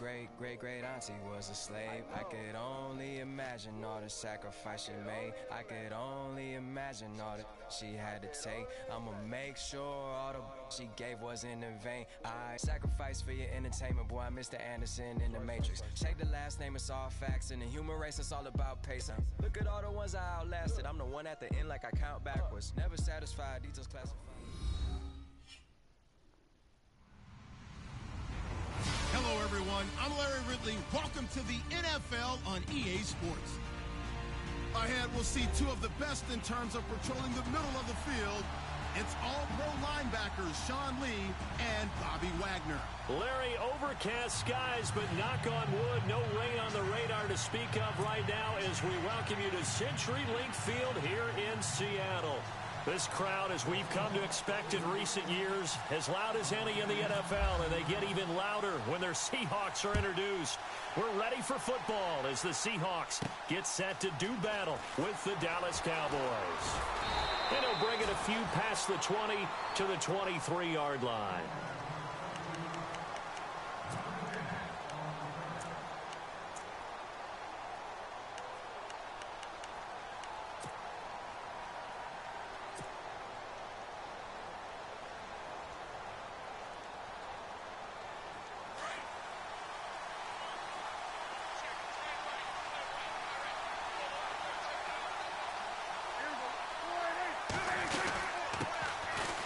great auntie was a slave. I could only imagine all the sacrifice she made. I could only imagine all that she had to take. I'ma make sure all the she gave wasn't in vain. I sacrifice for your entertainment, boy. I'm Mr. Anderson in the Matrix. Check the last name, it's all facts. In the human race, it's all about pacing. Look at all the ones I outlasted. I'm the one at the end, like I count backwards. Never satisfied, details classified. Hello, everyone. I'm Larry Ridley. Welcome to the NFL on EA Sports. Ahead, we'll see two of the best in terms of patrolling the middle of the field. It's all-pro linebackers Sean Lee and Bobby Wagner. Larry, overcast skies, but knock on wood, no rain on the radar to speak of right now as we welcome you to CenturyLink Field here in Seattle. This crowd, as we've come to expect in recent years, as loud as any in the NFL, and they get even louder when their Seahawks are introduced. We're ready for football as the Seahawks get set to do battle with the Dallas Cowboys. And he'll bring it a few past the 20 to the 23-yard line.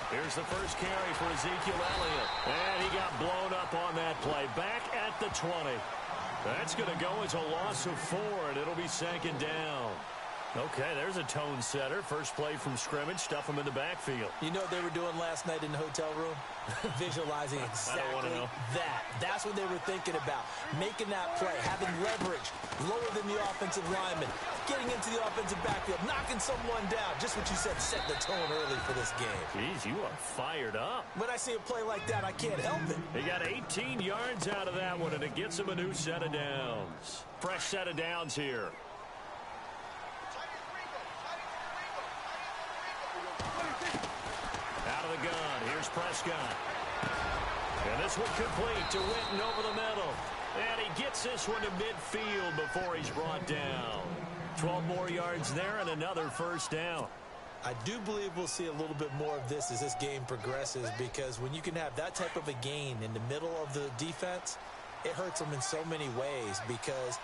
Here's the first carry for Ezekiel Elliott. And he got blown up on that play. Back at the 20. That's going to go as a loss of 4, and it'll be second down. Okay, there's a tone setter. First play from scrimmage. Stuff him in the backfield. You know what they were doing last night in the hotel room? Visualizing exactly that. That's what they were thinking about. Making that play, having leverage, lower than the offensive lineman, getting into the offensive backfield, knocking someone down. Just what you said, set the tone early for this game. Jeez, you are fired up. When I see a play like that, I can't help it. He got 18 yards out of that one, and it gets him a new set of downs. Fresh set of downs here. Out of the gun, here's Prescott. And this one complete to Winton over the middle. And he gets this one to midfield before he's brought down. 12 more yards there and another first down. I do believe we'll see a little bit more of this as this game progresses, because when you can have that type of a gain in the middle of the defense, it hurts them in so many ways, because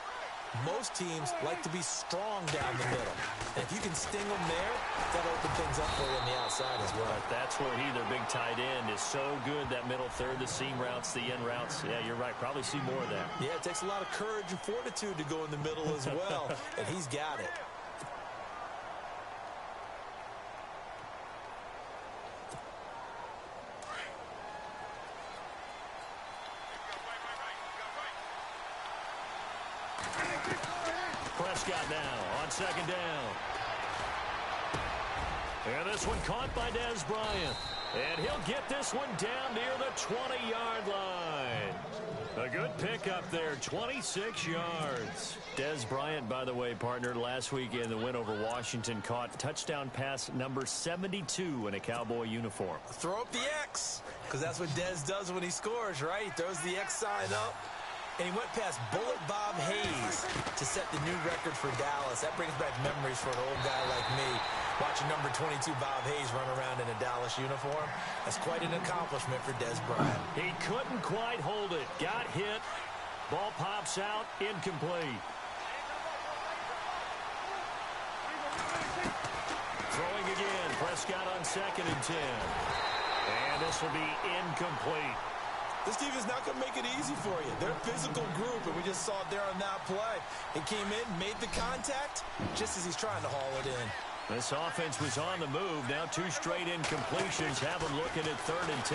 most teams like to be strong down the middle. And if you can sting them there, that'll open things up for you on the outside as well. But that's where their big tight end, is so good, that middle third, the seam routes, the in routes. Yeah, you're right. Probably see more of that. Yeah, it takes a lot of courage and fortitude to go in the middle as well, and he's got it. Prescott now on second down. And this one caught by Dez Bryant. And he'll get this one down near the 20-yard line. A good pickup there, 26 yards. Dez Bryant, by the way, partnered last week in the win over Washington, caught touchdown pass number 72 in a Cowboy uniform. Throw up the X, because that's what Dez does when he scores, right? He throws the X sign up. And he went past Bullet Bob Hayes to set the new record for Dallas. That brings back memories for an old guy like me, watching number 22 Bob Hayes run around in a Dallas uniform. That's quite an accomplishment for Dez Bryant. He couldn't quite hold it. Got hit. Ball pops out. Incomplete. Throwing again. Prescott on 2nd and 10. And this will be incomplete. This defense is not going to make it easy for you. They're a physical group, and we just saw it there on that play. He came in, made the contact, just as he's trying to haul it in. This offense was on the move. Now 2 straight incompletions have him looking at 3rd and 10.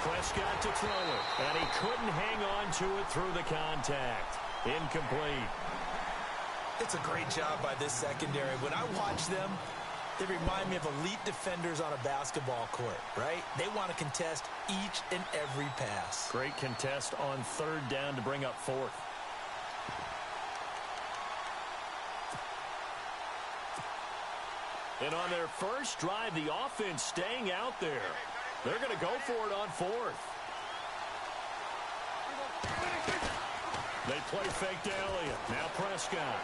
Prescott to throw it, and he couldn't hang on to it through the contact. Incomplete. It's a great job by this secondary. When I watch them, they remind me of elite defenders on a basketball court, right? They want to contest each and every pass. Great contest on 3rd down to bring up 4th. And on their first drive, the offense staying out there. They're going to go for it on 4th. They play fake to Elliott. Now Prescott.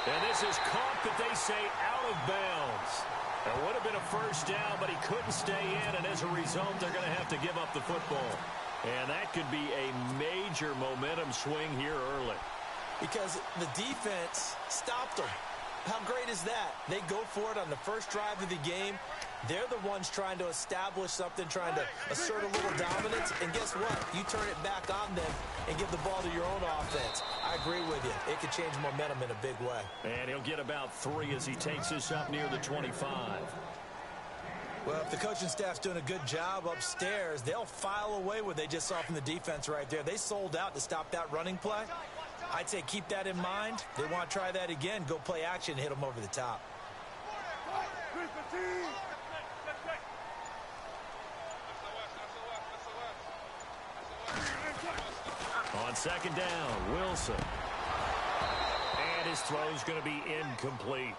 And this is caught, but they say out of bounds. It would have been a first down, but he couldn't stay in, and as a result, they're going to have to give up the football. And that could be a major momentum swing here early. Because the defense stopped them. How great is that? They go for it on the first drive of the game. They're the ones trying to establish something, trying to assert a little dominance. And guess what? You turn it back on them and give the ball to your own offense. I agree with you. It could change momentum in a big way. And he'll get about 3 as he takes this up near the 25. Well, if the coaching staff's doing a good job upstairs, they'll file away what they just saw from the defense right there. They sold out to stop that running play. I'd say keep that in mind. They want to try that again. Go play action and hit them over the top. On second down, Wilson. And his throw's going to be incomplete.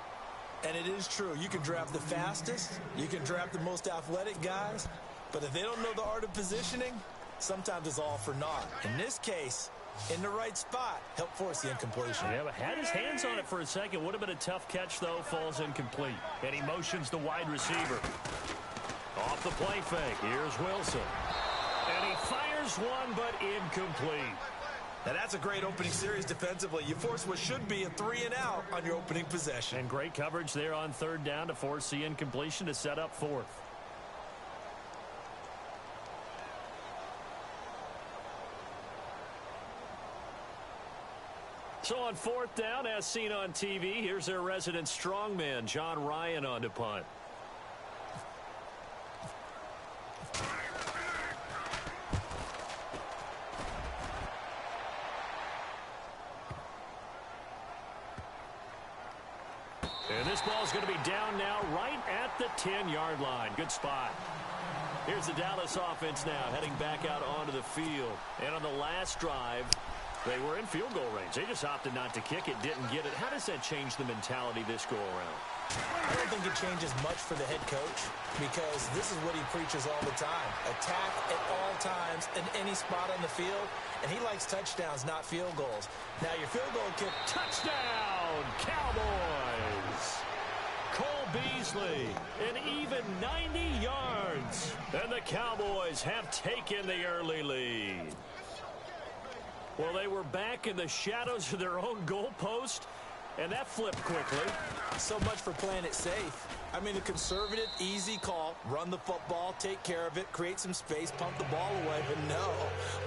And it is true. You can draft the fastest. You can draft the most athletic guys. But if they don't know the art of positioning, sometimes it's all for naught. In this case, in the right spot, help force the incompletion. Yeah, but had his hands on it for a second. Would have been a tough catch, though. Falls incomplete. And he motions the wide receiver. Off the play fake. Here's Wilson. And he fires one, but incomplete. Now, that's a great opening series defensively. You force what should be a 3-and-out on your opening possession. And great coverage there on third down to force the incompletion to set up fourth. So on fourth down, as seen on TV, here's their resident strongman, John Ryan, on to punt. And this ball's going to be down now right at the 10-yard line. Good spot. Here's the Dallas offense now heading back out onto the field. And on the last drive, they were in field goal range. They just opted not to kick it, didn't get it. How does that change the mentality this go-around? I don't think it changes much for the head coach because this is what he preaches all the time. Attack at all times in any spot on the field, and he likes touchdowns, not field goals. Now, your field goal kick. Touchdown, Cowboys! Cole Beasley, an even 90 yards. And the Cowboys have taken the early lead. Well, they were back in the shadows of their own goalpost, and that flipped quickly. So much for playing it safe. I mean, a conservative, easy call. Run the football, take care of it, create some space, pump the ball away. But no,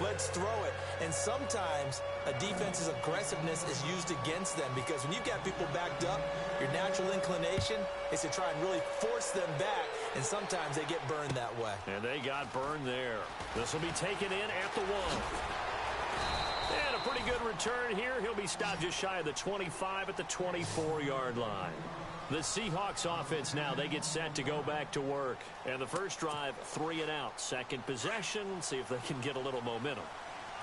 let's throw it. And sometimes a defense's aggressiveness is used against them because when you've got people backed up, your natural inclination is to try and really force them back. And sometimes they get burned that way. And they got burned there. This will be taken in at the 1. And a pretty good return here. He'll be stopped just shy of the 25 at the 24-yard line. The Seahawks offense now, they get set to go back to work. And the first drive, 3-and-out. Second possession, see if they can get a little momentum.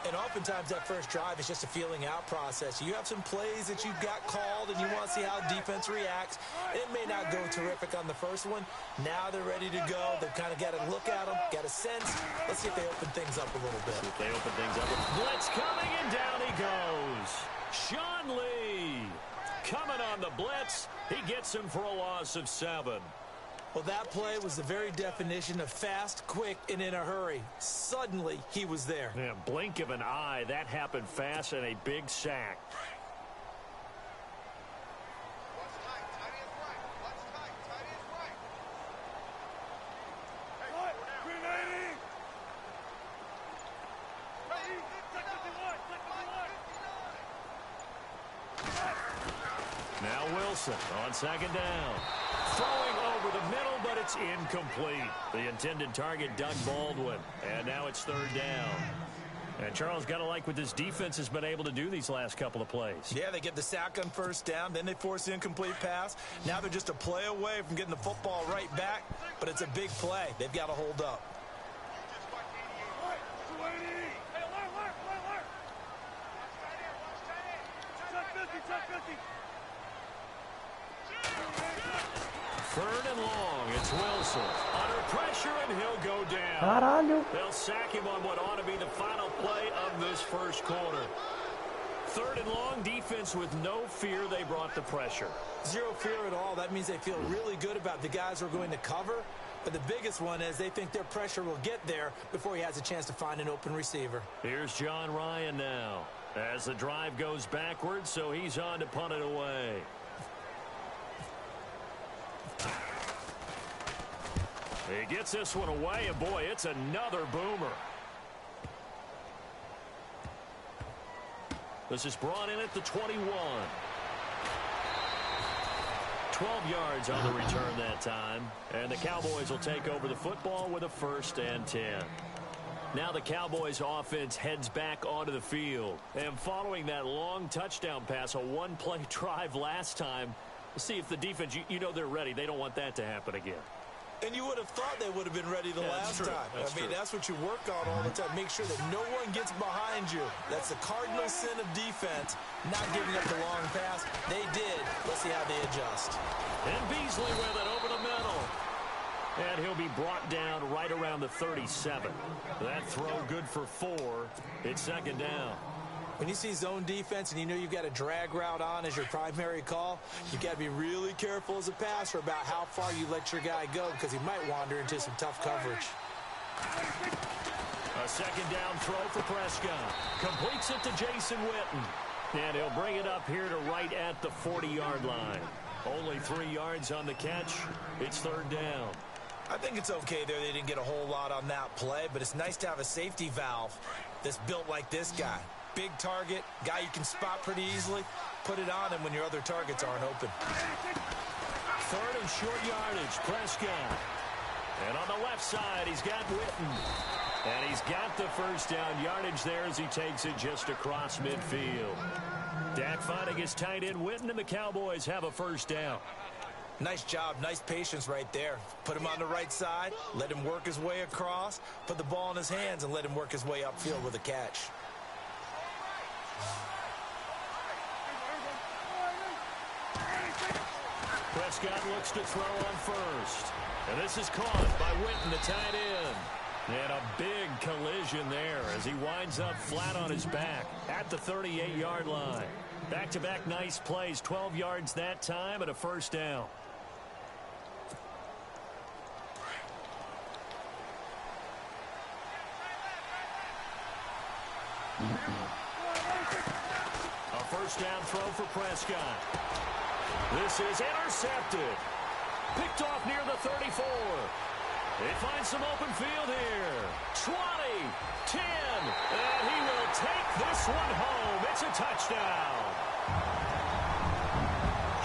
And oftentimes that first drive is just a feeling out process. You have some plays that you've got called and you want to see how defense reacts. It may not go terrific on the first one. Now they're ready to go. They've kind of got to look at them, got a sense. Let's see if they open things up a little bit. See if they open things up. Blitz coming and down he goes. Sean Lee coming on the blitz. He gets him for a loss of 7. Well, that play was the very definition of fast, quick, and in a hurry. Suddenly, he was there. Yeah, blink of an eye. That happened fast and a big sack. Now Wilson on second down. Throwing over the middle, but it's incomplete. The intended target, Doug Baldwin. And now it's third down. And Charles, got to like what this defense has been able to do these last couple of plays. Yeah, they get the sack on first down, then they force the incomplete pass. Now they're just a play away from getting the football right back, but it's a big play. They've got to hold up. Third and long, it's Wilson. Under pressure, and he'll go down. Caralho. They'll sack him on what ought to be the final play of this first quarter. Third and long, defense with no fear. They brought the pressure. Zero fear at all. That means they feel really good about the guys who are going to cover. But the biggest one is they think their pressure will get there before he has a chance to find an open receiver. Here's John Ryan now as the drive goes backwards, so he's on to punt it away. He gets this one away, and boy, it's another boomer. This is brought in at the 21. 12 yards on the return that time. And the Cowboys will take over the football with a 1st and 10. Now the Cowboys offense heads back onto the field. And following that long touchdown pass, a one-play drive last time, we'll see if the defense, you know they're ready. They don't want that to happen again. And you would have thought they would have been ready the last time. That's what you work on all the time. Make sure that no one gets behind you. That's the cardinal sin of defense, not giving up the long pass. They did. Let's see how they adjust. And Beasley with it over the middle. And he'll be brought down right around the 37. That throw good for 4. It's 2nd down. When you see zone defense and you know you've got a drag route on as your primary call, you've got to be really careful as a passer about how far you let your guy go because he might wander into some tough coverage. A 2nd down throw for Prescott. Completes it to Jason Witten. And he'll bring it up here to right at the 40-yard line. Only 3 yards on the catch. It's 3rd down. I think it's okay there. They didn't get a whole lot on that play, but it's nice to have a safety valve that's built like this guy. Big target, guy you can spot pretty easily. Put it on him when your other targets aren't open. 3rd and short yardage, Prescott. And on the left side, he's got Witten. And he's got the 1st down yardage there as he takes it just across midfield. Dak finding his tight end Witten, and the Cowboys have a 1st down. Nice job, nice patience right there. Put him on the right side, let him work his way across, put the ball in his hands, and let him work his way upfield with a catch. Prescott looks to throw on 1st. And this is caught by Witten, the tight end. And a big collision there as he winds up flat on his back at the 38-yard line. Back-to-back nice plays, 12 yards that time and a 1st down. A 1st down throw for Prescott. This is intercepted. Picked off near the 34. They find some open field here. 20, 10, and he will take this one home. It's a touchdown.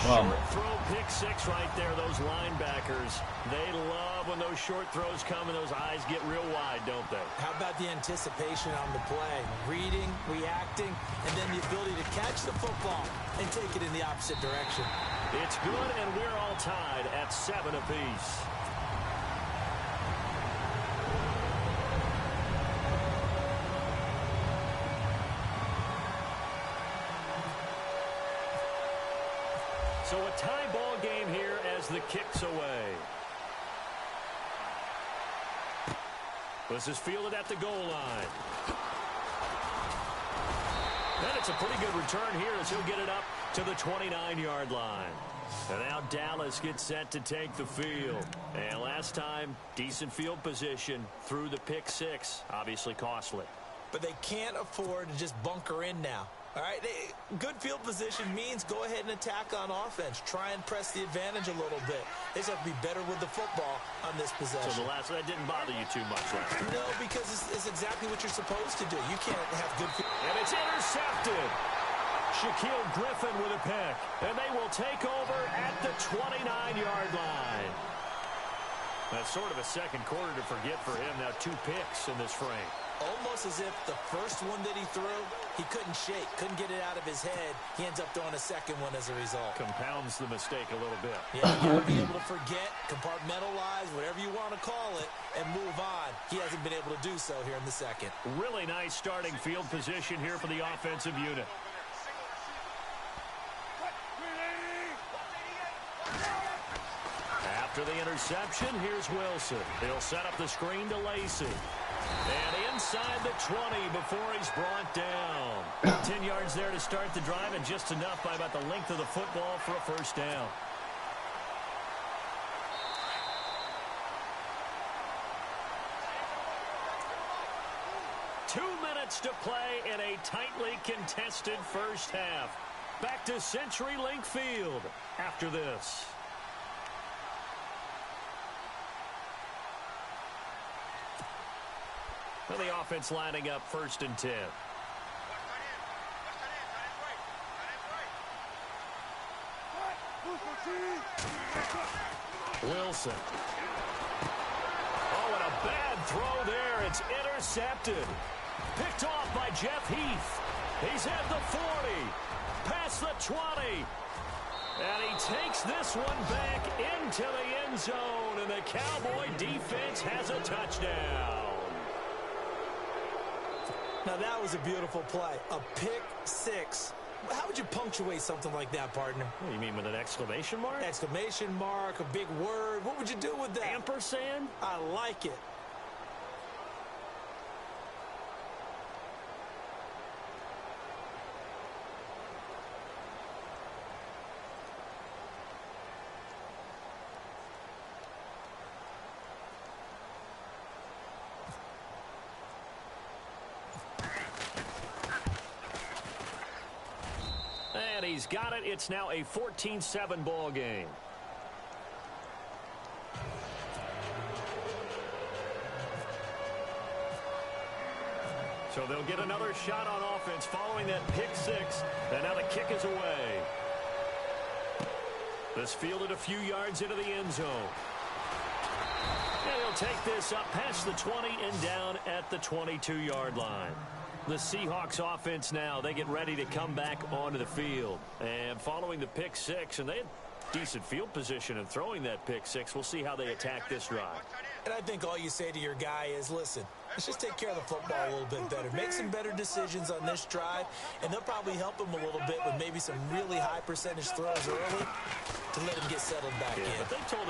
Short throw, pick 6 right there. Those linebackers, they love when those short throws come and those eyes get real wide, don't they? How about the anticipation on the play? Reading, reacting, and then the ability to catch the football and take it in the opposite direction. It's good, and we're all tied at 7 apiece. So a tie ball game here as the kick's away. This is fielded at the goal line. And it's a pretty good return here as he'll get it up to the 29-yard line. And now Dallas gets set to take the field. And last time, decent field position through the pick 6. Obviously costly. But they can't afford to just bunker in now. All right, good field position means go ahead and attack on offense. Try and press the advantage a little bit. They just have to be better with the football on this possession. So that didn't bother you too much, right? No, because it's exactly what you're supposed to do. You can't have good field. And it's intercepted. Shaquille Griffin with a pick. And they will take over at the 29-yard line. That's sort of a second quarter to forget for him. Now 2 picks in this frame. Almost as if the first one that he threw, he couldn't shake, couldn't get it out of his head. He ends up throwing a second one as a result. Compounds the mistake a little bit. Yeah, you got to be able to forget, compartmentalize, whatever you want to call it, and move on. He hasn't been able to do so here in the second. Really nice starting field position here for the offensive unit. After the interception, here's Wilson. He'll set up the screen to Lacey. And inside the 20 before he's brought down. 10 yards there to start the drive, and just enough by about the length of the football for a first down. To play in a tightly contested first half. Back to CenturyLink Field after this. Well, the offense lining up 1st and 10. Wilson. Oh, and a bad throw there. It's intercepted. Picked off by Jeff Heath. He's at the 40, past the 20. And he takes this one back into the end zone, and the Cowboy defense has a touchdown. Now, that was a beautiful play. A pick six. How would you punctuate something like that, partner? What do you mean, with an exclamation mark? Exclamation mark, a big word. What would you do with that? Ampersand? I like it. And he's got it. It's now a 14-7 ball game. So they'll get another shot on offense following that pick six. And now the kick is away. This fielded a few yards into the end zone. And he'll take this up past the 20 and down at the 22-yard line. The Seahawks offense now, they get ready to come back onto the field. And following the pick six, and they had decent field position in throwing that pick six. We'll see how they attack this drive. And I think all you say to your guy is, listen, let's just take care of the football a little bit better. Make some better decisions on this drive, and they'll probably help him a little bit with maybe some really high percentage throws early to let him get settled back in. But they told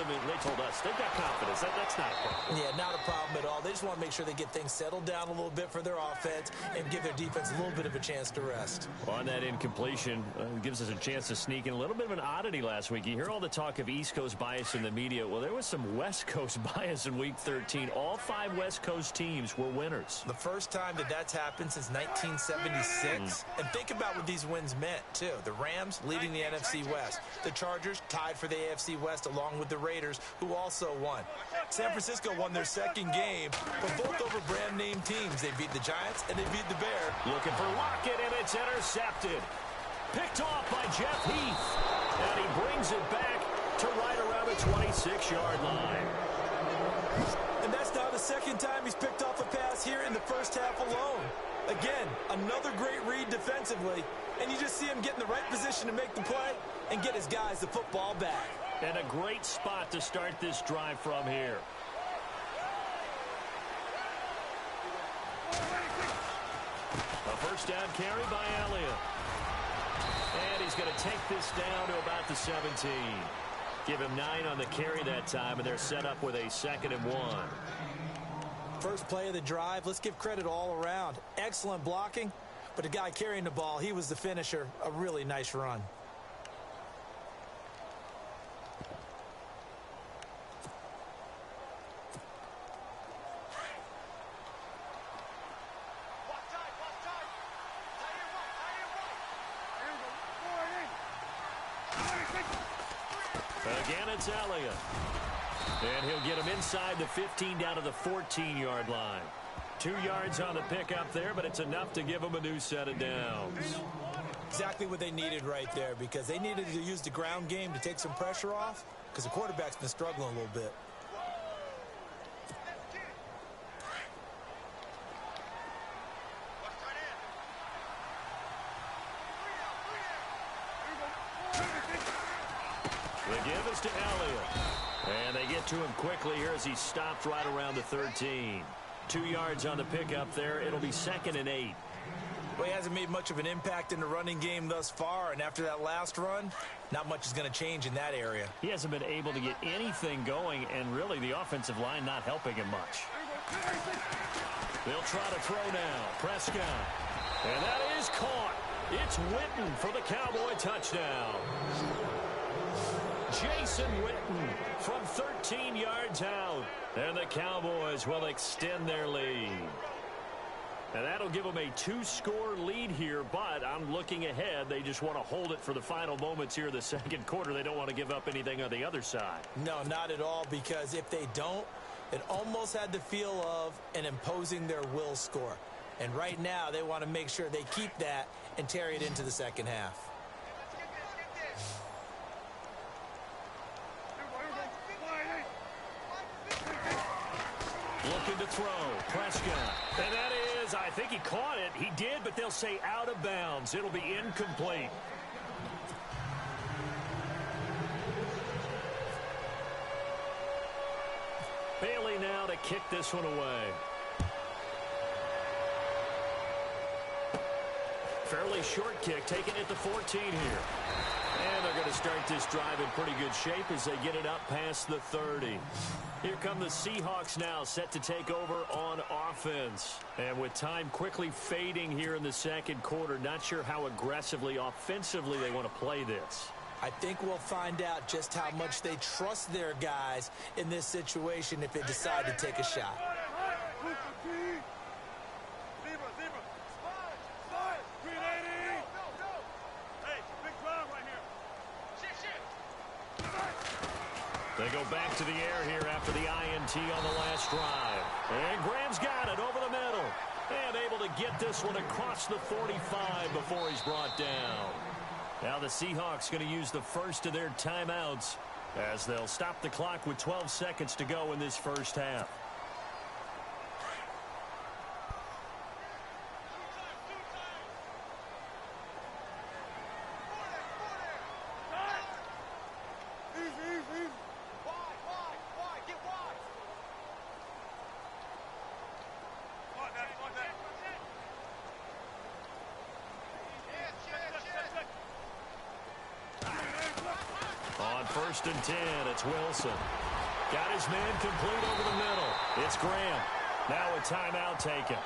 us, they've got confidence. That's not a problem. Yeah, not a problem at all. They just want to make sure they get things settled down a little bit for their offense and give their defense a little bit of a chance to rest. On that incompletion, gives us a chance to sneak in a little bit of an oddity last week. You hear all the talk of East Coast bias in the media. Well, there was some West Coast bias in Week 13. All 5 West Coast teams were winners. The first time that that's happened since 1976. And think about what these wins meant, too. The Rams leading the NFC West. The Chargers tied for the AFC West along with the Raiders, who also won. San Francisco won their second game, but both over brand name teams. They beat the Giants and they beat the Bears. Looking for Lockett, and it's intercepted. Picked off by Jeff Heath. And he brings it back to right around the 26-yard line. And that's now the second time he's picked off a pass here in the first half alone. Again, another great read defensively, and you just see him get in the right position to make the play and get his guys the football back. And a great spot to start this drive from here. A first down carry by Elliott. And he's going to take this down to about the 17. Give him 9 on the carry that time, and they're set up with a 2nd and 1. First play of the drive, let's give credit all around. Excellent blocking, but the guy carrying the ball, he was the finisher. A really nice run. Again, it's Elliott. And he'll get him inside the 15 down to the 14-yard line. 2 yards on the pickup there, but it's enough to give him a new set of downs. Exactly what they needed right there, because they needed to use the ground game to take some pressure off, because the quarterback's been struggling a little bit. The give is to Elliott. And they get to him quickly here as he stopped right around the 13. 2 yards on the pickup there. It'll be 2nd and 8. Well, he hasn't made much of an impact in the running game thus far, and after that last run, not much is going to change in that area. He hasn't been able to get anything going, and really the offensive line not helping him much. They'll try to throw now. Prescott. And that is caught. It's Witten for the Cowboy touchdown. Jason Witten from 13 yards out. And the Cowboys will extend their lead. And that'll give them a 2-score lead here, but I'm looking ahead. They just want to hold it for the final moments here in the second quarter. They don't want to give up anything on the other side. No, not at all, because if they don't, it almost had the feel of an imposing their will score. And right now, they want to make sure they keep that and carry it into the second half. Looking to throw. Prescott. And that is, I think he caught it. He did, but they'll say out of bounds. It'll be incomplete. Bailey now to kick this one away. Fairly short kick, taking it to 14 here. And they're going to start this drive in pretty good shape as they get it up past the 30. Here come the Seahawks now, set to take over on offense. And with time quickly fading here in the second quarter, not sure how aggressively, offensively they want to play this. I think we'll find out just how much they trust their guys in this situation if they decide to take a shot. They go back to the air here after the INT on the last drive. And Graham's got it over the middle. And able to get this one across the 45 before he's brought down. Now the Seahawks going to use the first of their timeouts as they'll stop the clock with 12 seconds to go in this first half. First and 10, it's Wilson. Got his man complete over the middle. It's Graham. Now a timeout taken.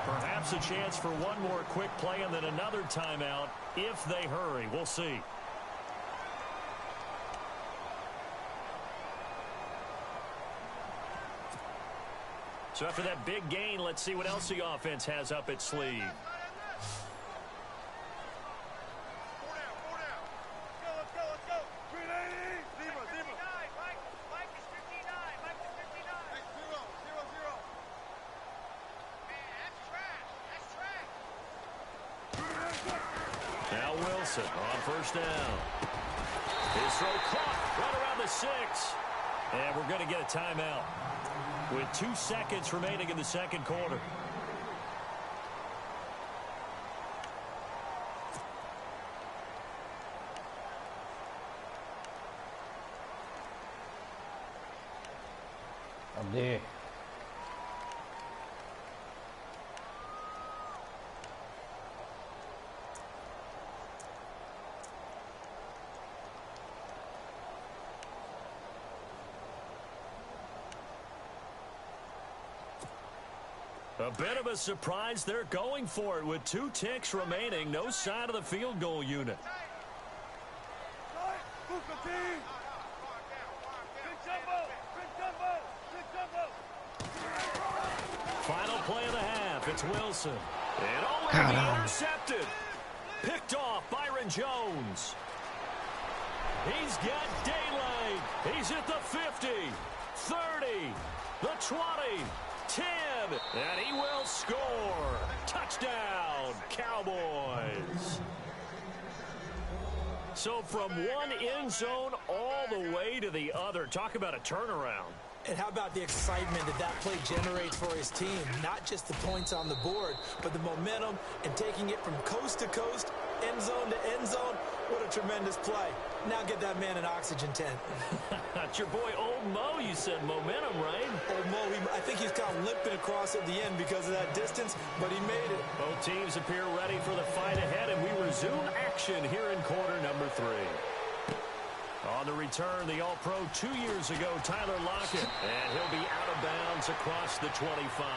Perhaps a chance for one more quick play and then another timeout if they hurry. We'll see. So after that big gain, let's see what else the offense has up its sleeve. On first down. His throw caught right around the 6. And we're going to get a timeout with 2 seconds remaining in the second quarter. I'm there. A bit of a surprise. They're going for it with 2 ticks remaining. No sign of the field goal unit. Final play of the half. It's Wilson. And it'll be intercepted. Picked off Byron Jones. He's got daylight. He's at the 50, 30, the 20. 10, and he will score. Touchdown, Cowboys. So from one end zone all the way to the other. Talk about a turnaround. And how about the excitement that that play generates for his team? Not just the points on the board, but the momentum and taking it from coast to coast, end zone to end zone. What a tremendous play. Now get that man an oxygen tent. It's your boy Old Mo, you said. Momentum, right? Old Mo, I think he's kind of limping across at the end because of that distance, but he made it. Both teams appear ready for the fight ahead, and we resume action here in quarter number 3. On the return, the All-Pro 2 years ago, Tyler Lockett. And he'll be out of bounds across the 25.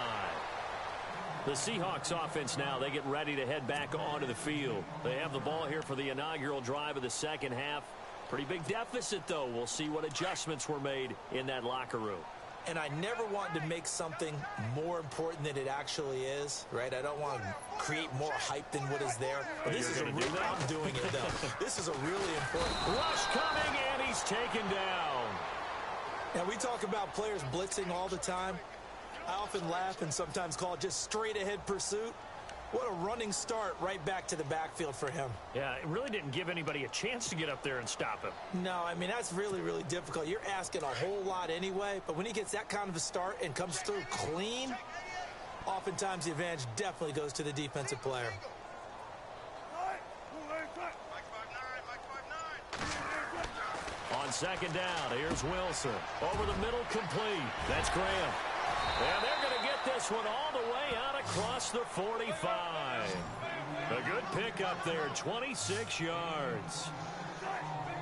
The Seahawks offense now, they get ready to head back onto the field. They have the ball here for the inaugural drive of the second half. Pretty big deficit, though. We'll see what adjustments were made in that locker room. And I never want to make something more important than it actually is, right? I don't want to create more hype than what is there. But this is a real, I'm doing it, though. This is a really important. Rush coming, and he's taken down. Now, we talk about players blitzing all the time. I often laugh and sometimes call it just straight-ahead pursuit. What a running start right back to the backfield for him. Yeah, it really didn't give anybody a chance to get up there and stop him. No, I mean, that's really, really difficult. You're asking a whole lot anyway, but when he gets that kind of a start and comes through clean, oftentimes the advantage definitely goes to the defensive player. On second down, here's Wilson. Over the middle, complete. That's Graham. And they're going to get this one all the way out across the 45. A good pickup there, 26 yards.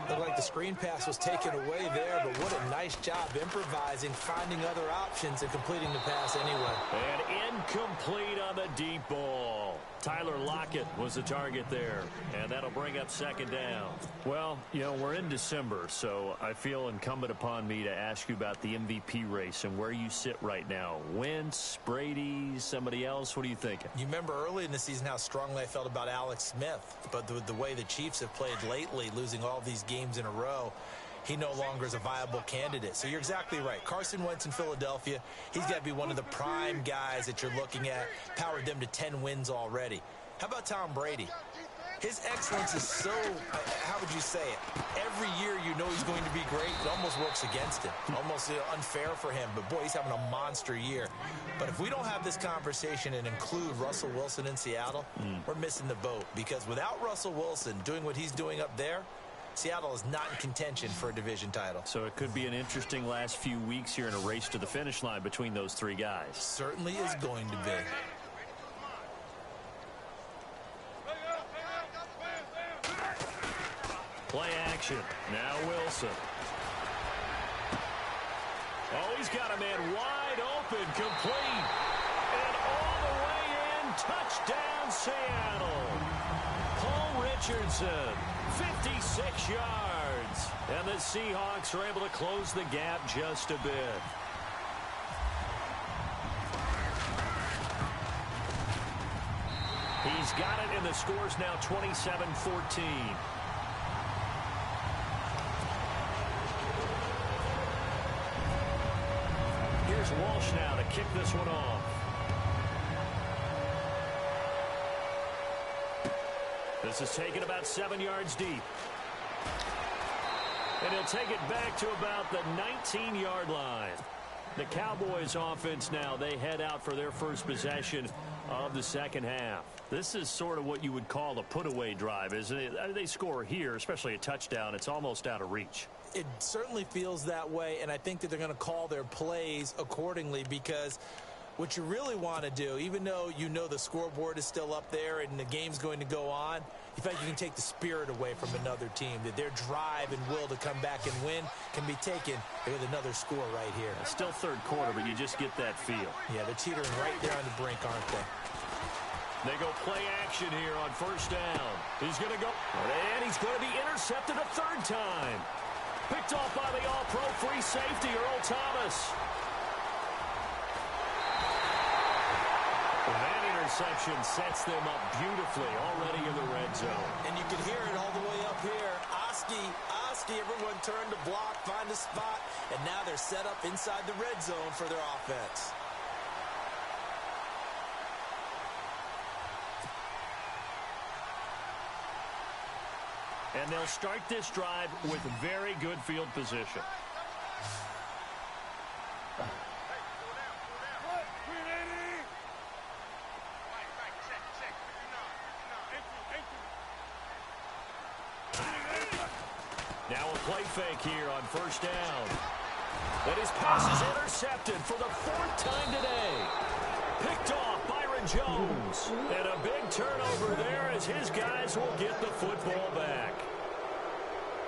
Looked like the screen pass was taken away there, but what a nice job improvising, finding other options, and completing the pass anyway. And incomplete on the deep ball. Tyler Lockett was the target there, and that'll bring up second down. Well, you know, we're in December, so I feel incumbent upon me to ask you about the MVP race and where you sit right now. Wentz, Brady, somebody else? What are you thinking? You remember early in the season how strongly I felt about Alex Smith, but the way the Chiefs have played lately, losing all these games in a row, he no longer is a viable candidate. So you're exactly right. Carson Wentz in Philadelphia, he's got to be one of the prime guys that you're looking at, powered them to 10 wins already. How about Tom Brady? His excellence is so, how would you say it? Every year you know he's going to be great. It almost works against him. Almost unfair for him. But, boy, he's having a monster year. But if we don't have this conversation and include Russell Wilson in Seattle, we're missing the boat. Because without Russell Wilson doing what he's doing up there, Seattle is not in contention for a division title. So it could be an interesting last few weeks here in a race to the finish line between those three guys. Certainly is going to be. Play action. Now Wilson. Oh, he's got a man wide open, complete. And all the way in, touchdown Seattle. Paul Richardson, 56 yards. And the Seahawks are able to close the gap just a bit. He's got it, and the score's now 27-14. Here's Walsh now to kick this one off. This is taken about 7 yards deep. And he'll take it back to about the 19-yard line. The Cowboys offense now, they head out for their first possession of the second half. This is sort of what you would call a put-away drive, isn't it? They score here, especially a touchdown. It's almost out of reach. It certainly feels that way, and I think that they're going to call their plays accordingly, because what you really want to do, even though you know the scoreboard is still up there and the game's going to go on, in fact, you can take the spirit away from another team, that their drive and will to come back and win can be taken with another score right here. It's still third quarter, but you just get that feel. Yeah, they're teetering right there on the brink, aren't they? They go play action here on first down. He's going to go, and he's going to be intercepted a third time. Picked off by the all-pro free safety, Earl Thomas. That interception sets them up beautifully already in the red zone. And you can hear it all the way up here. Oski, everyone turned to block, find a spot, and now they're set up inside the red zone for their offense. And they'll start this drive with very good field position. Now a play fake here on first down. And his pass is intercepted for the fourth time today. Picked off Byron Jones. And a big turnover there as his guys will get the football back.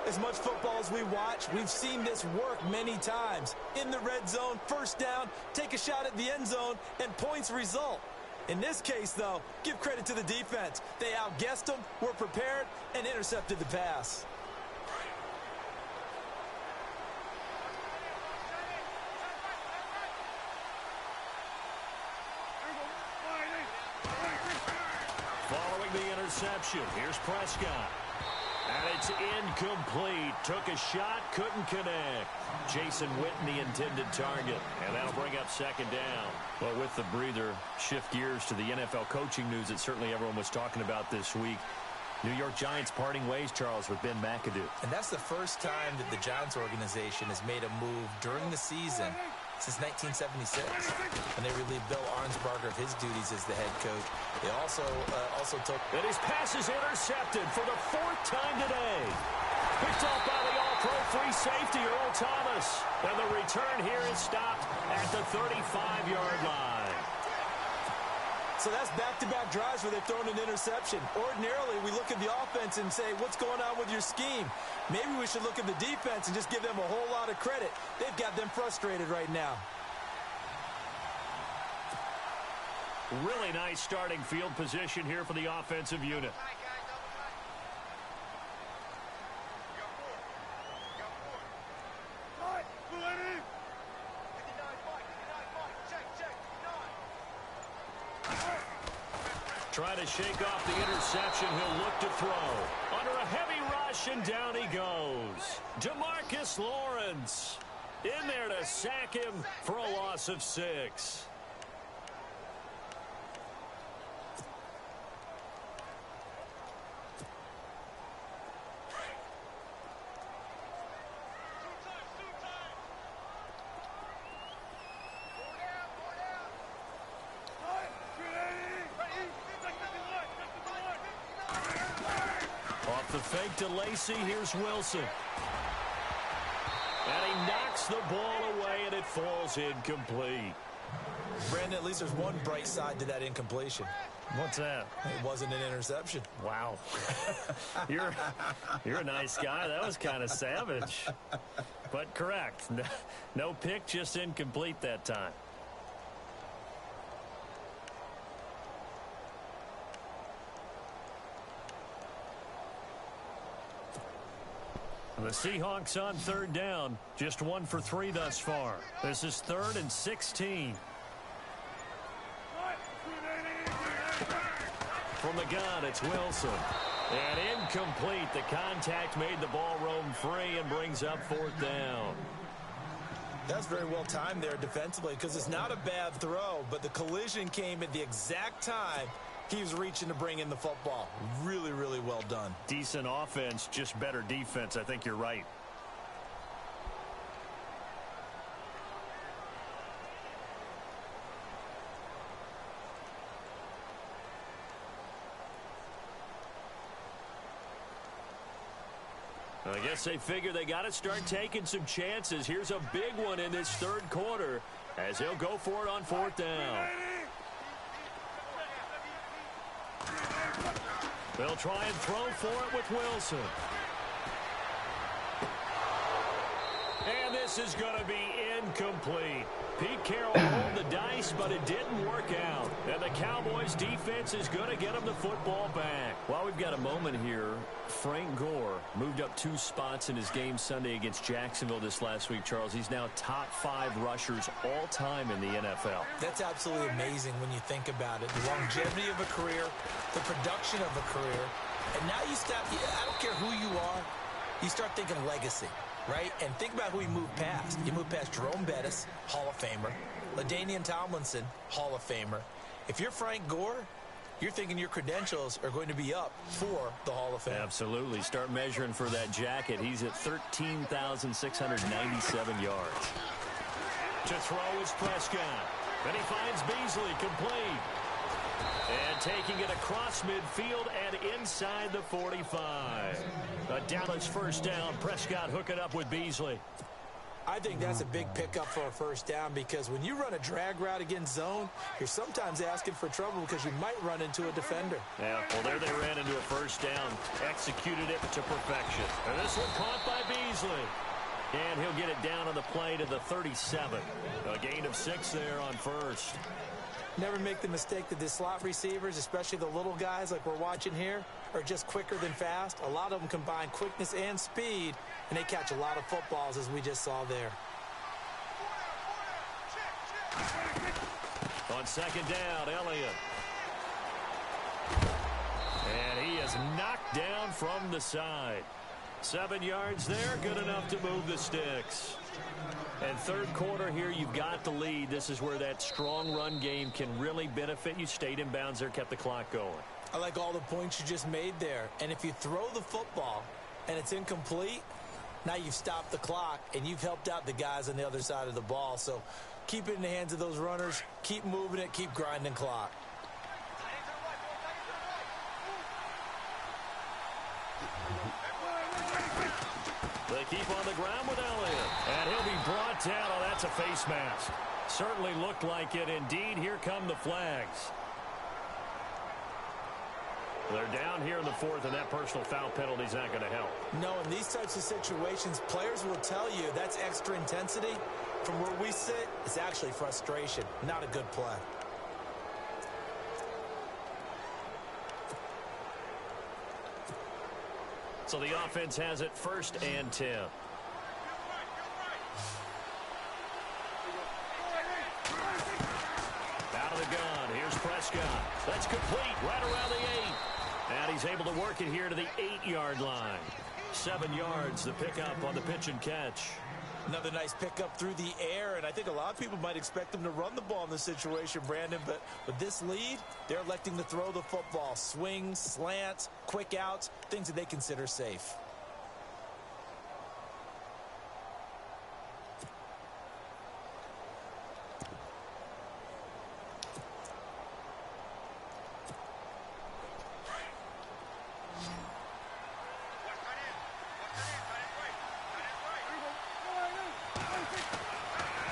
As much football as we watch, we've seen this work many times. In the red zone, first down, take a shot at the end zone, and points result. In this case, though, give credit to the defense. They outguessed them, were prepared, and intercepted the pass. Following the interception, here's Prescott. And it's incomplete. Took a shot, couldn't connect. Jason Witten, the intended target. And that'll bring up second down. Well, with the breather, shift gears to the NFL coaching news that certainly everyone was talking about this week. New York Giants parting ways, Charles, with Ben McAdoo. And that's the first time that the Giants organization has made a move during the season since 1976, when they relieved Bill Arnsparger of his duties as the head coach. They also took... And his pass is intercepted for the fourth time today. Picked off by the all-pro free safety, Earl Thomas. And the return here is stopped at the 35-yard line. So that's back-to-back drives where they've thrown an interception. Ordinarily, we look at the offense and say, what's going on with your scheme? Maybe we should look at the defense and just give them a whole lot of credit. They've got them frustrated right now. Really nice starting field position here for the offensive unit. Trying to shake off the interception. He'll look to throw. Under a heavy rush, and down he goes. DeMarcus Lawrence in there to sack him for a loss of 6. The fake to Lacey. Here's Wilson. And he knocks the ball away, and it falls incomplete. Brandon, at least there's one bright side to that incompletion. What's that? It wasn't an interception. Wow. You're a nice guy. That was kind of savage. But correct. No pick, just incomplete that time. The Seahawks on third down. Just 1 for 3 thus far. This is 3rd and 16. From the gun, it's Wilson. And incomplete. The contact made the ball roam free and brings up 4th down. That's very well timed there defensively, because it's not a bad throw, but the collision came at the exact time he was reaching to bring in the football. Really, really well done. Decent offense, just better defense. I think you're right. I guess they figure they got to start taking some chances. Here's a big one in this 3rd quarter as he'll go for it on 4th down. They'll try and throw for it with Wilson. And this is going to be incomplete. Pete Carroll rolled the dice, but it didn't work out. And the Cowboys' defense is going to get him the football back. While we've got a moment here, Frank Gore moved up 2 spots in his game Sunday against Jacksonville this last week, Charles. He's now top 5 rushers all time in the NFL. That's absolutely amazing when you think about it. The longevity of a career, the production of a career. And now you stop, I don't care who you are, you start thinking legacy. Right? And think about who he moved past. He moved past Jerome Bettis, Hall of Famer. LaDainian Tomlinson, Hall of Famer. If you're Frank Gore, you're thinking your credentials are going to be up for the Hall of Fame. Absolutely. Start measuring for that jacket. He's at 13,697 yards. To throw is Prescott. Then he finds Beasley complete. And taking it across midfield and inside the 45. A Dallas first down. Prescott hooking up with Beasley. I think that's a big pickup for a first down, because when you run a drag route against zone, you're sometimes asking for trouble because you might run into a defender. Yeah, well, there they ran into a first down. Executed it to perfection. And this one caught by Beasley. And he'll get it down on the play to the 37. A gain of 6 there on first. Never make the mistake that the slot receivers, especially the little guys like we're watching here, are just quicker than fast. A lot of them combine quickness and speed, and they catch a lot of footballs, as we just saw there. On second down, Elliott. And he is knocked down from the side. 7 yards there, good enough to move the sticks. And third quarter here, you've got the lead. This is where that strong run game can really benefit you. Stayed in bounds there, kept the clock going. I like all the points you just made there. And if you throw the football and it's incomplete, now you've stopped the clock and you've helped out the guys on the other side of the ball. So keep it in the hands of those runners. Keep moving it. Keep grinding clock. They keep on the ground with Elliott. And he'll be brought down. Oh, that's a face mask. Certainly looked like it. Indeed, here come the flags. They're down here in the fourth, and that personal foul penalty is not going to help. No, in these types of situations, players will tell you that's extra intensity. From where we sit, it's actually frustration. Not a good play. So the offense has it 1st and 10. Out of the gun. Here's Prescott. That's complete right around the 8. And he's able to work it here to the 8-yard line. 7 yards, the pickup on the pitch and catch. Another nice pickup through the air, and I think a lot of people might expect them to run the ball in this situation, Brandon, but with this lead, they're electing to throw the football. Swings, slants, quick outs, things that they consider safe.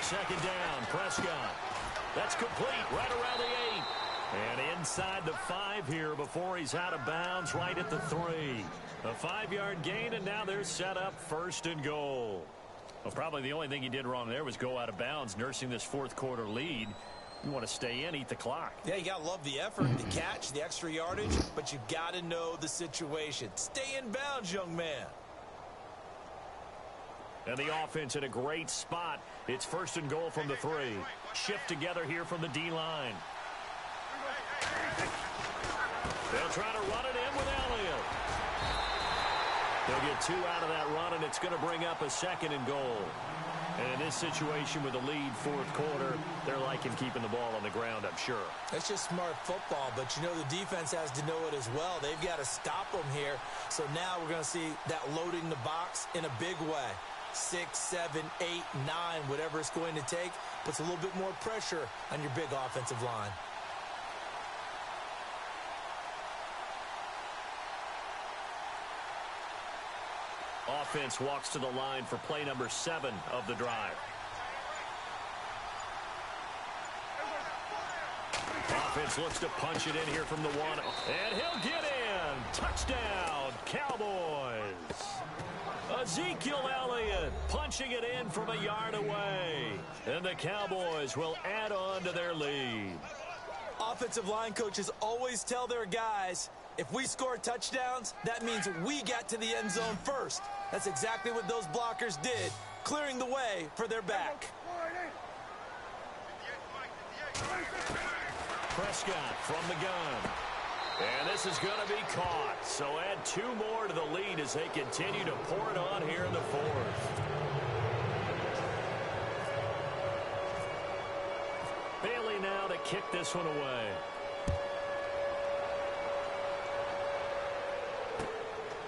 Second down, Prescott. That's complete right around the 8. And inside the 5 here before he's out of bounds right at the 3. A 5-yard gain, and now they're set up 1st and goal. Well, probably the only thing he did wrong there was go out of bounds, nursing this fourth quarter lead. You want to stay in, eat the clock. Yeah, you got to love the effort, the catch, the extra yardage, but you got to know the situation. Stay in bounds, young man. And the offense in a great spot. It's 1st and goal from the 3. Shift together here from the D-line. They'll try to run it in with Elliott. They'll get 2 out of that run, and it's going to bring up a 2nd and goal. And in this situation with the lead fourth quarter, they're liking keeping the ball on the ground, I'm sure. That's just smart football, but you know the defense has to know it as well. They've got to stop them here. So now we're going to see that loading the box in a big way. 6, 7, 8, 9, whatever it's going to take, puts a little bit more pressure on your big offensive line. Offense walks to the line for play number 7 of the drive. Offense looks to punch it in here from the 1. And he'll get in. Touchdown, Cowboys. Ezekiel Elliott punching it in from a yard away. And the Cowboys will add on to their lead. Offensive line coaches always tell their guys, if we score touchdowns, that means we get to the end zone first. That's exactly what those blockers did, clearing the way for their back. Prescott from the gun. And this is going to be caught. So add 2 more to the lead as they continue to pour it on here in the 4th. Bailey now to kick this one away.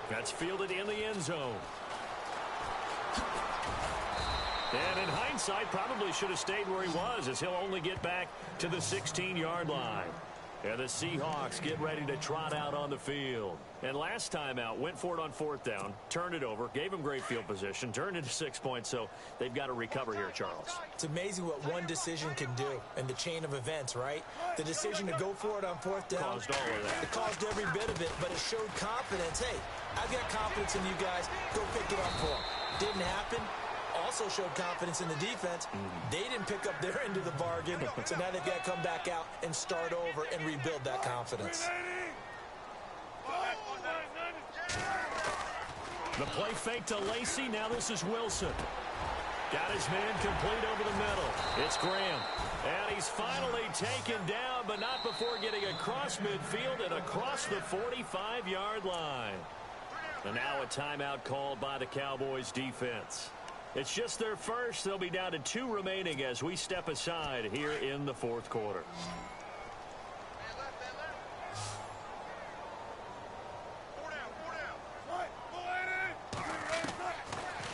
That's fielded in the end zone. And in hindsight, probably should have stayed where he was, as he'll only get back to the 16-yard line. And the Seahawks get ready to trot out on the field. And last time out, went for it on 4th down, turned it over, gave him great field position, turned into 6 points, so they've got to recover here, Charles. It's amazing what one decision can do in the chain of events, right? The decision to go for it on 4th down. Caused all of that. It caused every bit of it, but it showed confidence. Hey, I've got confidence in you guys. Go pick it up for them. Didn't happen. also showed confidence in the defense. They didn't pick up their end of the bargain, so now they've got to come back out and start over and rebuild that confidence. The play fake to Lacey. Now this is Wilson. Got his man complete over the middle. It's Graham. And he's finally taken down, but not before getting across midfield and across the 45-yard line. And now a timeout called by the Cowboys defense. It's just their first. They'll be down to 2 remaining as we step aside here in the fourth quarter.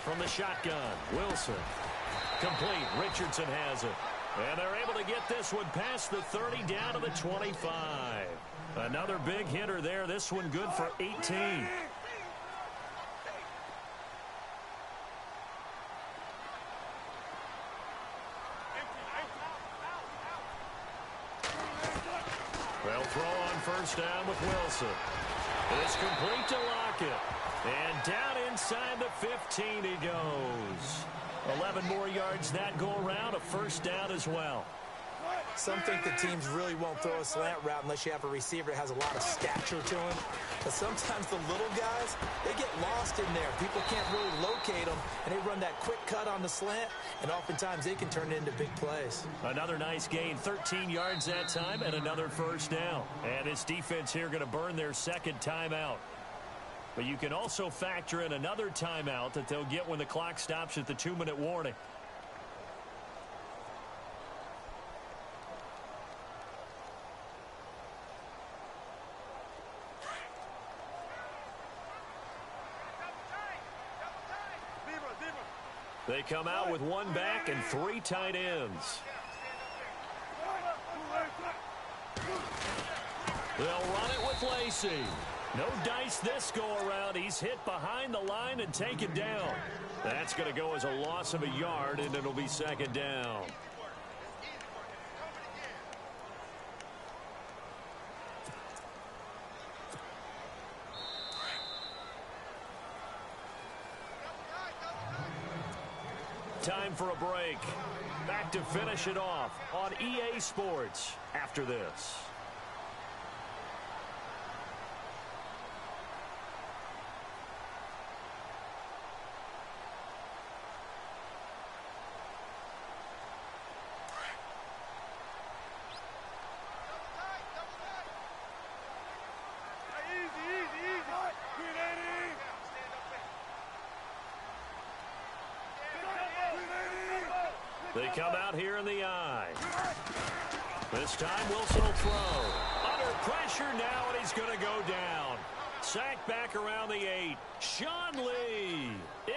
From the shotgun, Wilson. Complete. Richardson has it. And they're able to get this one past the 30 down to the 25. Another big hitter there. This one good for 18. They'll throw on first down with Wilson. It's complete to Lockett. And down inside the 15 he goes. 11 more yards that go around, a first down as well. Some think the teams really won't throw a slant route unless you have a receiver that has a lot of stature to him. But sometimes the little guys, they get lost in there. People can't really locate them, and they run that quick cut on the slant, and oftentimes they can turn it into big plays. Another nice gain, 13 yards that time, and another first down. And this defense here going to burn their second timeout. But you can also factor in another timeout that they'll get when the clock stops at the 2-minute warning. They come out with 1 back and 3 tight ends. They'll run it with Lacey. No dice this go-around. He's hit behind the line and taken down. That's going to go as a loss of a yard, and it'll be second down. Time for a break. Back to finish it off on EA Sports after this. They come out here in the eye. This time Wilson will throw. Under pressure now, and he's going to go down. Sacked back around the 8. Sean Lee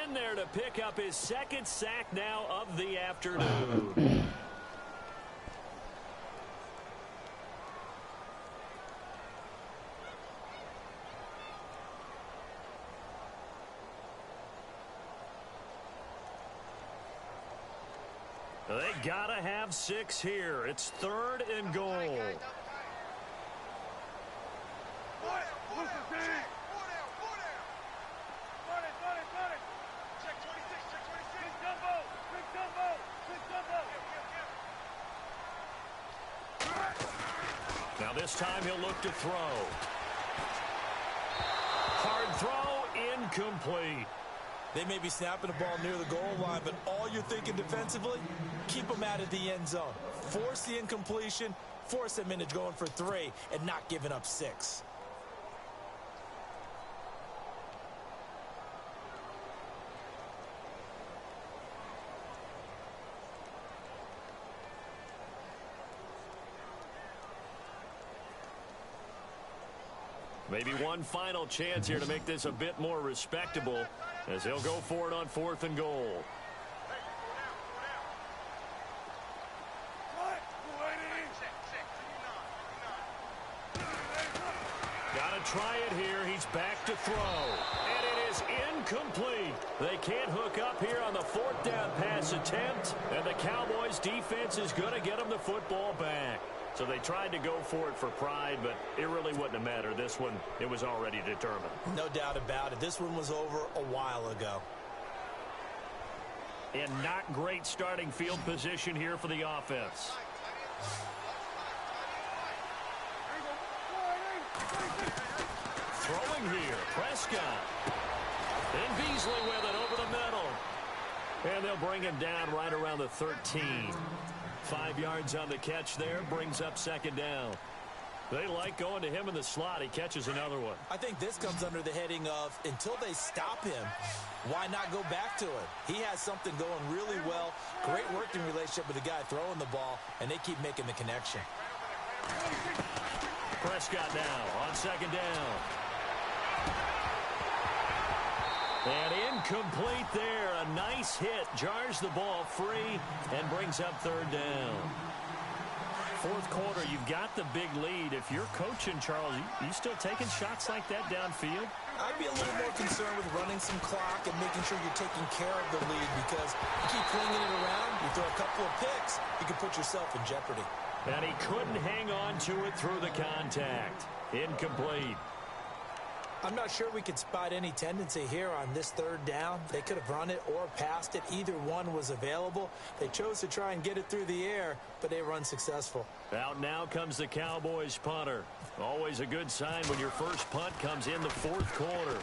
in there to pick up his second sack now of the afternoon. They gotta have 6 here. It's 3rd and goal. Now this time he'll look to throw. Hard throw, incomplete. They may be snapping the ball near the goal line, but all you're thinking defensively, keep them out of the end zone. Force the incompletion, force them into going for 3, and not giving up 6. Maybe one final chance here to make this a bit more respectable as they'll go for it on 4th and goal. Gotta try it here. He's back to throw. And it is incomplete. They can't hook up here on the 4th down pass attempt. And the Cowboys defense is going to get them the football back. So they tried to go for it for pride, but it really wouldn't have mattered. This one, it was already determined. No doubt about it. This one was over a while ago. And not great starting field position here for the offense. Throwing here, Prescott. And Beasley with it over the middle. And they'll bring him down right around the 13. 5 yards on the catch there, brings up second down. They like going to him in the slot. He catches another one. I think this comes under the heading of, until they stop him, why not go back to it? He has something going really well, great working relationship with the guy throwing the ball, and they keep making the connection. Prescott now on second down. And incomplete there. A nice hit. Jars the ball free and brings up third down. Fourth quarter, you've got the big lead. If you're coaching, Charles, you still taking shots like that downfield? I'd be a little more concerned with running some clock and making sure you're taking care of the lead, because you keep flinging it around, you throw a couple of picks, you can put yourself in jeopardy. And he couldn't hang on to it through the contact. Incomplete. I'm not sure we could spot any tendency here on this third down. They could have run it or passed it. Either one was available. They chose to try and get it through the air, but they were unsuccessful. Out now comes the Cowboys punter. Always a good sign when your first punt comes in the fourth quarter.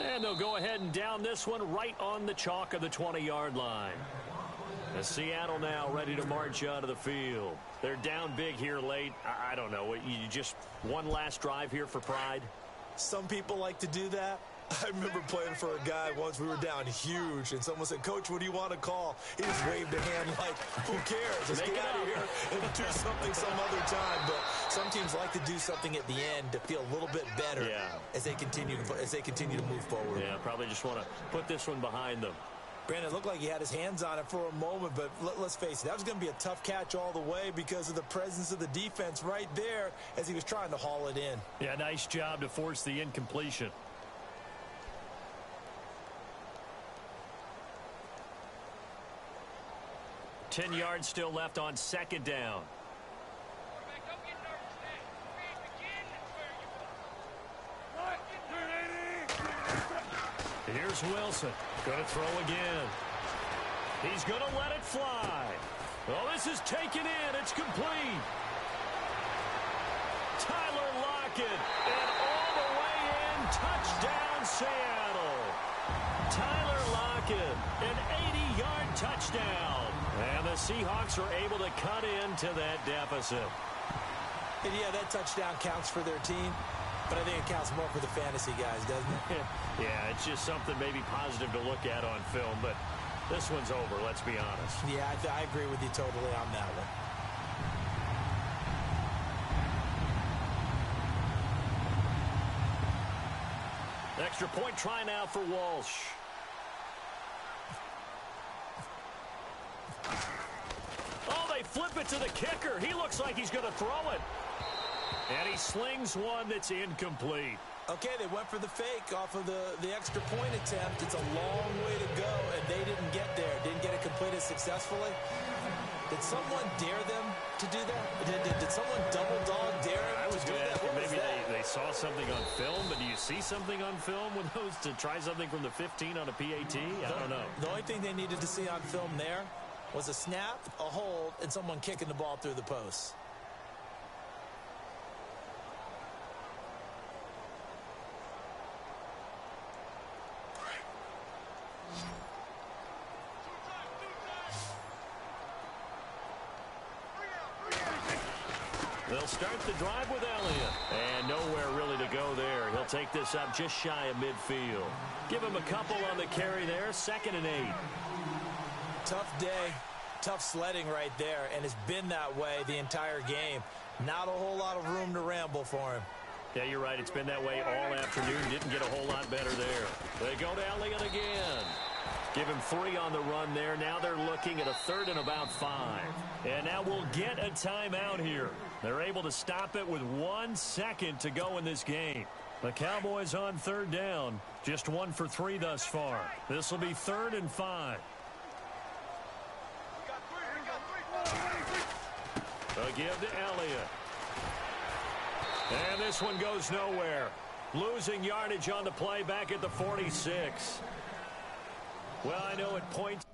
And they'll go ahead and down this one right on the chalk of the 20-yard line. Seattle now ready to march out of the field. They're down big here late. I don't know. You just one last drive here for pride? Some people like to do that. I remember playing for a guy once. We were down huge, and someone said, "Coach, what do you want to call?" He just waved a hand like, "Who cares? Let's get out of here and do something some other time." But some teams like to do something at the end to feel a little bit better as they continue to move forward. Yeah, probably just want to put this one behind them. Brandon, it looked like he had his hands on it for a moment, but let's face it, that was going to be a tough catch all the way because of the presence of the defense right there as he was trying to haul it in. Yeah, nice job to force the incompletion. Ten yards still left on second down. Here's Wilson. Going to throw again. He's going to let it fly. Oh, this is taken in. It's complete. Tyler Lockett. And all the way in. Touchdown, Seattle. Tyler Lockett. An 80-yard touchdown. And the Seahawks are able to cut into that deficit. And yeah, that touchdown counts for their team. But I think it counts more for the fantasy guys, doesn't it? Yeah, it's just something maybe positive to look at on film, but this one's over, let's be honest. Yeah, I agree with you totally on that one. Extra point try now for Walsh. Oh, they flip it to the kicker. He looks like he's going to throw it. And he slings one that's incomplete. Okay, they went for the fake off of the extra point attempt. It's a long way to go, and they didn't get there. Didn't get it completed successfully. Did someone dare them to do that? Did someone double dog dare them to do that? Maybe they saw something on film, but do you see something on film with those to try something from the 15 on a PAT? I don't know. The only thing they needed to see on film there was a snap, a hold, and someone kicking the ball through the post. They'll start the drive with Elliott. And nowhere really to go there. He'll take this up just shy of midfield. Give him a couple on the carry there. 2nd and 8. Tough day. Tough sledding right there. And it's been that way the entire game. Not a whole lot of room to ramble for him. Yeah, you're right. It's been that way all afternoon. Didn't get a whole lot better there. They go to Elliott again. Give him 3 on the run there. Now they're looking at a 3rd and about 5. And now we'll get a timeout here. They're able to stop it with 1 second to go in this game. The Cowboys on 3rd down. Just 1 for 3 thus far. This will be 3rd and 5. A give to Elliott. And this one goes nowhere. Losing yardage on the play back at the 46. Well, I know at points